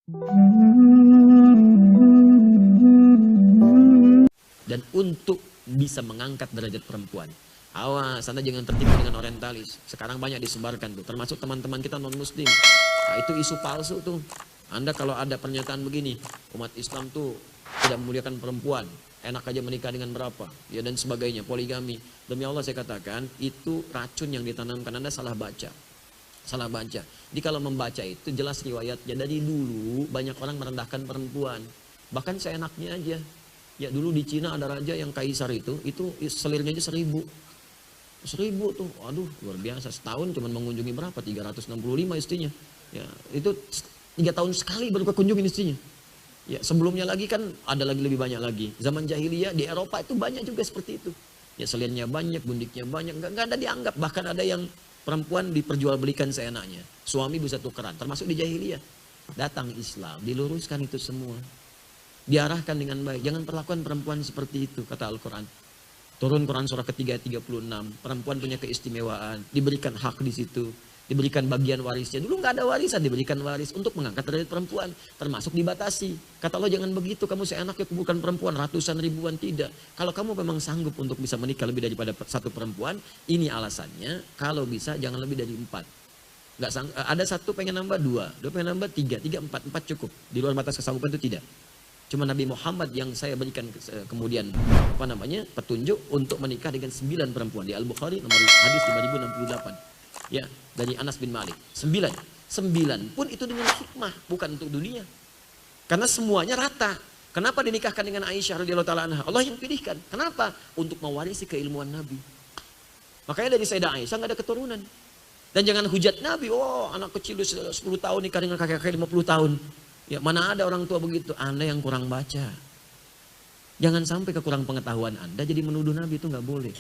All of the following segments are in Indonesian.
Dan untuk bisa mengangkat derajat perempuan. Awas, Anda jangan tertipu dengan orientalis. Sekarang banyak disebarkan tuh, termasuk teman-teman kita non-muslim. Nah, itu isu palsu tuh. Anda kalau ada pernyataan begini, umat Islam tuh tidak memuliakan perempuan, enak aja menikah dengan berapa, ya dan sebagainya, poligami. Demi Allah saya katakan, itu racun yang ditanamkan, Anda salah baca. Salah baca. Jadi kalau membaca itu jelas riwayatnya. Dari dulu banyak orang merendahkan perempuan. Bahkan seenaknya aja. Ya dulu di Cina ada raja yang kaisar itu selirnya aja 1000. 1000 tuh, aduh luar biasa. Setahun cuma mengunjungi berapa? 365 istrinya. Ya, itu 3 tahun sekali baru kekunjungin istrinya. Ya, sebelumnya lagi kan ada lagi lebih banyak lagi. Zaman jahiliyah di Eropa itu banyak juga seperti itu. Ya, selirnya banyak, bundiknya banyak, nggak ada dianggap. Bahkan ada yang perempuan diperjualbelikan seenaknya. Suami bisa tukeran, termasuk di jahiliyah. Datang Islam, diluruskan itu semua. Diarahkan dengan baik. Jangan perlakuan perempuan seperti itu, kata Al-Quran. Turun Quran surah ketiga 36. Perempuan punya keistimewaan. Diberikan hak di situ. Diberikan bagian warisnya. Dulu nggak ada warisan, diberikan waris untuk mengangkat derajat perempuan. Termasuk dibatasi. Kata Allah jangan begitu, kamu seenaknya kuburkan perempuan ratusan ribuan, tidak. Kalau kamu memang sanggup untuk bisa menikah lebih daripada satu perempuan, ini alasannya. Kalau bisa jangan lebih dari 4. Ada satu pengen nambah 2, 2 pengen nambah 3, 3, 4, 4 cukup. Di luar batas kesanggupan itu tidak. Cuma Nabi Muhammad yang saya berikan kemudian petunjuk untuk menikah dengan 9 perempuan. Di Al-Bukhari nomor hadis 5068. Ya, dari Anas bin Malik. 9 pun itu dengan hikmah, bukan untuk dunia. Karena semuanya rata. Kenapa dinikahkan dengan Aisyah radhiyallahu taala anha? Allah yang pilihkan. Kenapa? Untuk mewarisi keilmuan Nabi. Makanya dari Sayyidah Aisyah nggak ada keturunan. Dan jangan hujat Nabi, oh anak kecil 10 tahun nikah dengan kakek-kakek 50 tahun. Ya mana ada orang tua begitu, Anda yang kurang baca. Jangan sampai kekurang pengetahuan Anda jadi menuduh Nabi, itu nggak boleh.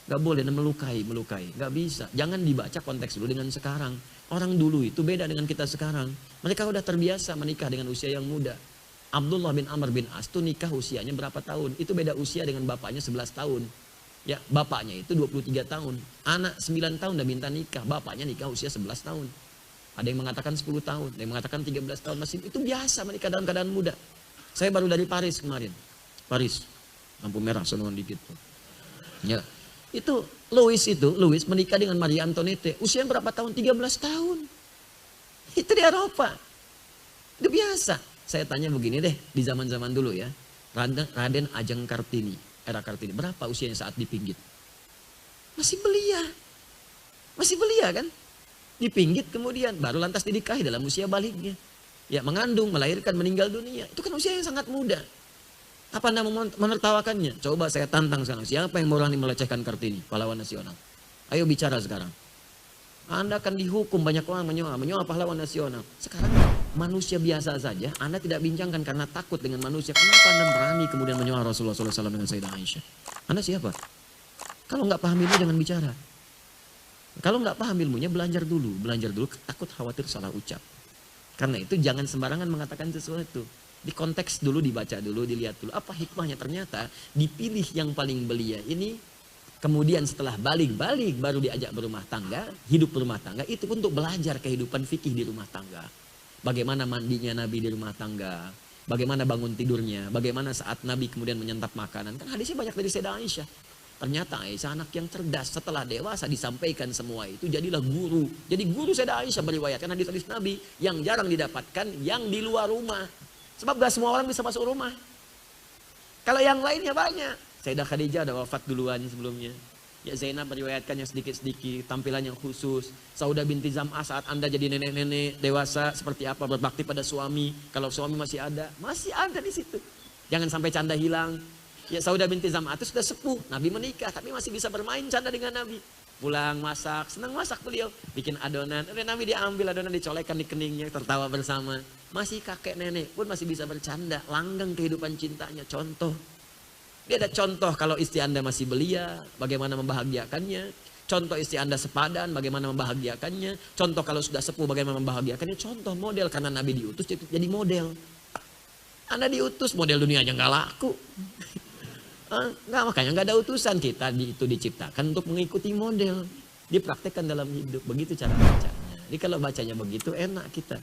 Nggak boleh, melukai, nggak bisa. Jangan dibaca konteks dulu dengan sekarang. Orang dulu itu beda dengan kita sekarang. Mereka udah terbiasa menikah dengan usia yang muda. Abdullah bin Amr bin As itu nikah usianya berapa tahun? Itu beda usia dengan bapaknya 11 tahun. Ya, bapaknya itu 23 tahun. Anak 9 tahun udah minta nikah, bapaknya nikah usia 11 tahun. Ada yang mengatakan 10 tahun, ada yang mengatakan 13 tahun masih. Itu biasa menikah dalam keadaan muda. Saya baru dari Paris kemarin. Paris, lampu merah sonoan dikit. Ya, itu Louis menikah dengan Marie Antoinette. Usia berapa tahun? 13 tahun. Itu di Eropa. Itu biasa. Saya tanya begini deh, di zaman-zaman dulu ya. Raden Ajeng Kartini, era Kartini. Berapa usianya saat dipinggit? Masih belia. Masih belia kan? Dipinggit kemudian baru lantas dinikahi dalam usia baliknya. Ya, mengandung, melahirkan, meninggal dunia. Itu kan usia yang sangat muda. Apa Anda menertawakannya? Coba saya tantang sekarang. Siapa yang berani melecehkan Kartini, pahlawan nasional? Ayo bicara sekarang. Anda akan dihukum, banyak orang menyoal pahlawan nasional. Sekarang manusia biasa saja, Anda tidak bincangkan karena takut dengan manusia. Kenapa Anda berani kemudian menyoal Rasulullah SAW dengan Sayyidah Aisyah? Anda siapa? Kalau nggak paham ilmu jangan bicara. Kalau nggak paham ilmunya belajar dulu, takut khawatir salah ucap. Karena itu jangan sembarangan mengatakan sesuatu. Di konteks dulu, dibaca dulu, dilihat dulu. Apa hikmahnya? Ternyata dipilih yang paling belia ini. Kemudian setelah balik baru diajak berumah tangga, hidup berumah tangga. Itu untuk belajar kehidupan fikih di rumah tangga. Bagaimana mandinya Nabi di rumah tangga. Bagaimana bangun tidurnya. Bagaimana saat Nabi kemudian menyantap makanan. Kan hadisnya banyak dari Sayyidah Aisyah. Ternyata Aisyah anak yang cerdas. Setelah dewasa disampaikan semua itu, jadilah guru. Jadi guru Sayyidah Aisyah meriwayatkan hadis-hadis Nabi yang jarang didapatkan yang di luar rumah. Sebab gak semua orang bisa masuk rumah. Kalau yang lainnya banyak. Sayyidah Khadijah ada wafat duluan sebelumnya. Ya Zainab meriwayatkannya sedikit-sedikit, tampilan yang khusus. Saudah binti Zam'ah saat Anda jadi nenek-nenek dewasa seperti apa berbakti pada suami. Kalau suami masih ada di situ. Jangan sampai canda hilang. Ya Saudah binti Zam'ah itu sudah sepuh, Nabi menikah tapi masih bisa bermain canda dengan Nabi. Pulang masak, senang masak beliau, bikin adonan. Nabi diambil adonan, dicolekkan di keningnya, tertawa bersama. Masih kakek nenek pun masih bisa bercanda, langgeng kehidupan cintanya. Contoh, dia ada contoh kalau istri Anda masih belia, bagaimana membahagiakannya. Contoh istri Anda sepadan, bagaimana membahagiakannya. Contoh kalau sudah sepuh, bagaimana membahagiakannya. Contoh model, karena Nabi diutus jadi model. Anda diutus, model dunia aja nggak laku. Nggak, makanya nggak ada utusan. Kita itu diciptakan untuk mengikuti model, dipraktekkan dalam hidup. Begitu cara bacanya. Jadi kalau bacanya begitu enak kita.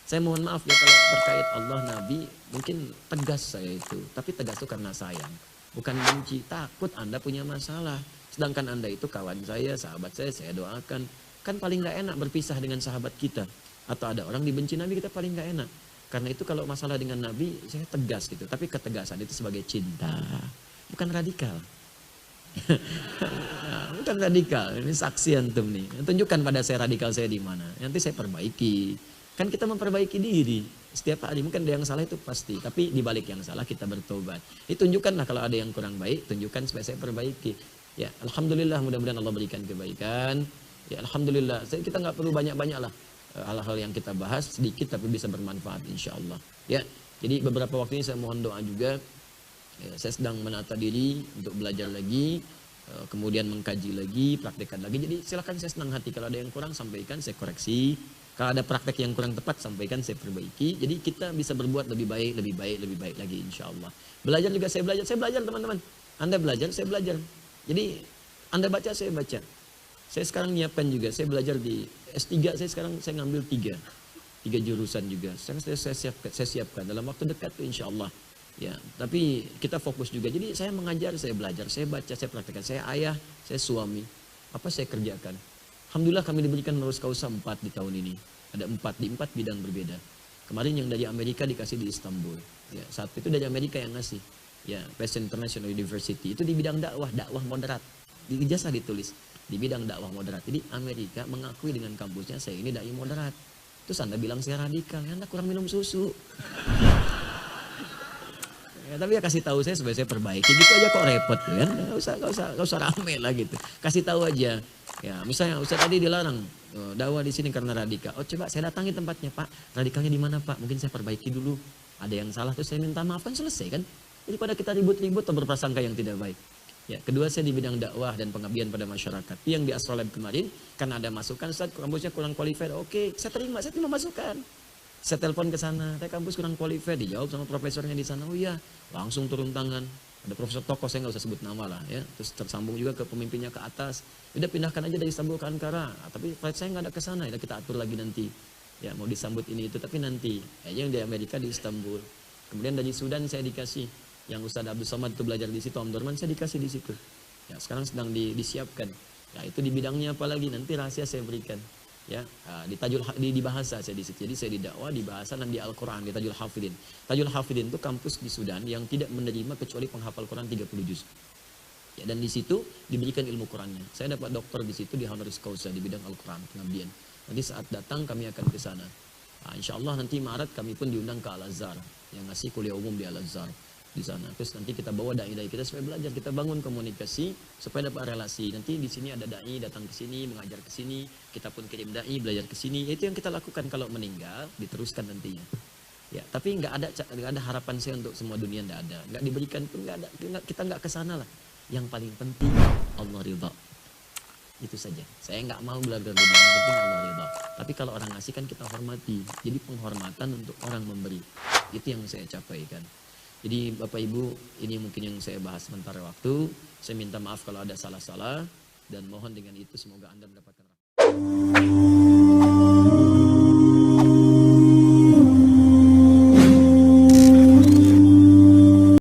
Saya mohon maaf ya kalau terkait Allah, Nabi, mungkin tegas saya itu. Tapi tegas itu karena sayang, bukan benci. Takut Anda punya masalah. Sedangkan Anda itu kawan saya, sahabat saya doakan. Kan paling gak enak berpisah dengan sahabat kita. Atau ada orang dibenci Nabi, kita paling gak enak. Karena itu kalau masalah dengan Nabi, saya tegas gitu. Tapi ketegasan itu sebagai cinta, bukan radikal. Bukan radikal, ini saksi antum nih. Tunjukkan pada saya radikal saya di mana. Nanti saya perbaiki. Kan kita memperbaiki diri setiap hari. Mungkin ada yang salah itu pasti, tapi di balik yang salah kita bertobat. Tunjukkanlah kalau ada yang kurang baik, tunjukkan supaya saya perbaiki. Ya, alhamdulillah, mudah-mudahan Allah berikan kebaikan. Ya, alhamdulillah. Kita nggak perlu banyak-banyak lah hal-hal yang kita bahas, sedikit tapi bisa bermanfaat insya Allah. Ya, jadi beberapa waktu ini saya mohon doa juga. Ya, saya sedang menata diri untuk belajar lagi, kemudian mengkaji lagi, praktekkan lagi. Jadi silakan, saya senang hati. Kalau ada yang kurang sampaikan, saya koreksi. Kalau ada praktek yang kurang tepat sampaikan, saya perbaiki. Jadi kita bisa berbuat lebih baik, lebih baik, lebih baik lagi insya Allah. Belajar juga saya belajar teman-teman. Anda belajar, saya belajar. Jadi Anda baca, saya baca. Saya sekarang nyiapkan juga, saya belajar di S3, saya ngambil 3 jurusan juga. Saya siapkan dalam waktu dekat tuh insya Allah. Ya, tapi kita fokus juga. Jadi saya mengajar, saya belajar, saya baca, saya praktekkan. Saya ayah, saya suami. Apa saya kerjakan? Alhamdulillah kami diberikan honoris causa 4 di tahun ini. Ada 4 di 4 bidang berbeda. Kemarin yang dari Amerika dikasih di Istanbul. Ya, satu itu dari Amerika yang ngasih. Ya, Passion International University. Itu di bidang dakwah moderat. Di ijazah ditulis di bidang dakwah moderat. Jadi Amerika mengakui dengan kampusnya saya ini dai moderat. Terus Anda bilang saya radikal, ya Anda kurang minum susu. Ya, tapi ya kasih tahu saya supaya saya perbaiki. Gitu aja kok repot kan? Gak usah rame lah gitu. Kasih tahu aja. Ya, misalnya Ustaz tadi dilarang dakwah di sini karena radikal. Oh, coba saya datangi tempatnya, Pak. Radikalnya di mana, Pak? Mungkin saya perbaiki dulu. Ada yang salah terus saya minta maaf, kan selesai kan? Daripada kita ribut-ribut atau berprasangka yang tidak baik. Ya, kedua saya di bidang dakwah dan pengabdian pada masyarakat. Yang di Astrolab kemarin karena ada masukan, Ustaz kampusnya kurang qualified. Oke, saya terima masukan. Saya telepon ke sana, kampus kurang qualified, dijawab sama profesornya di sana. Oh iya, langsung turun tangan. Ada profesor tokoh, saya nggak usah sebut nama lah ya. Terus tersambung juga ke pemimpinnya ke atas. Udah pindahkan aja dari Istanbul ke Ankara. Tapi flight saya nggak ada ke sana. Ya kita atur lagi nanti. Ya mau disambut ini itu, tapi nanti. Ya, yang di Amerika di Istanbul. Kemudian dari Sudan saya dikasih. Yang Ustaz Abdul Somad itu belajar di situ, Om Dorman saya dikasih di situ. Ya sekarang sedang disiapkan. Ya itu di bidangnya apa lagi? Nanti rahasia saya berikan. Ya, di bahasa saya di situ. Jadi saya di dakwah, di bahasa dan di Al-Qur'an, di Tajul Hafidin. Tajul Hafidin itu kampus di Sudan yang tidak menerima kecuali penghafal Quran 30 juz. Ya, dan di situ diberikan ilmu Qurannya. Saya dapat doktor di situ di honoris causa di bidang Al-Qur'an pengabdian. Nanti saat datang kami akan ke sana. Nah, insya Allah nanti Maret kami pun diundang ke Al-Azhar yang ngasih kuliah umum di Al-Azhar di sana. Terus nanti kita bawa dai-dai kita supaya belajar, kita bangun komunikasi supaya dapat relasi. Nanti di sini ada dai datang ke sini, mengajar ke sini, kita pun kirim dai belajar ke sini. Itu yang kita lakukan. Kalau meninggal diteruskan nantinya. Ya, tapi nggak ada harapan saya untuk semua dunia, nggak ada. Nggak diberikan pun nggak ada. Kita nggak ke sana lah. Yang paling penting Allah ridha. Itu saja. Saya nggak mau belajar dunia, yang penting Allah ridha. Tapi kalau orang ngasih kan kita hormati. Jadi penghormatan untuk orang memberi. Itu yang saya capaikan. Jadi Bapak Ibu, ini mungkin yang saya bahas sementara waktu. Saya minta maaf kalau ada salah-salah dan mohon dengan itu semoga Anda mendapatkan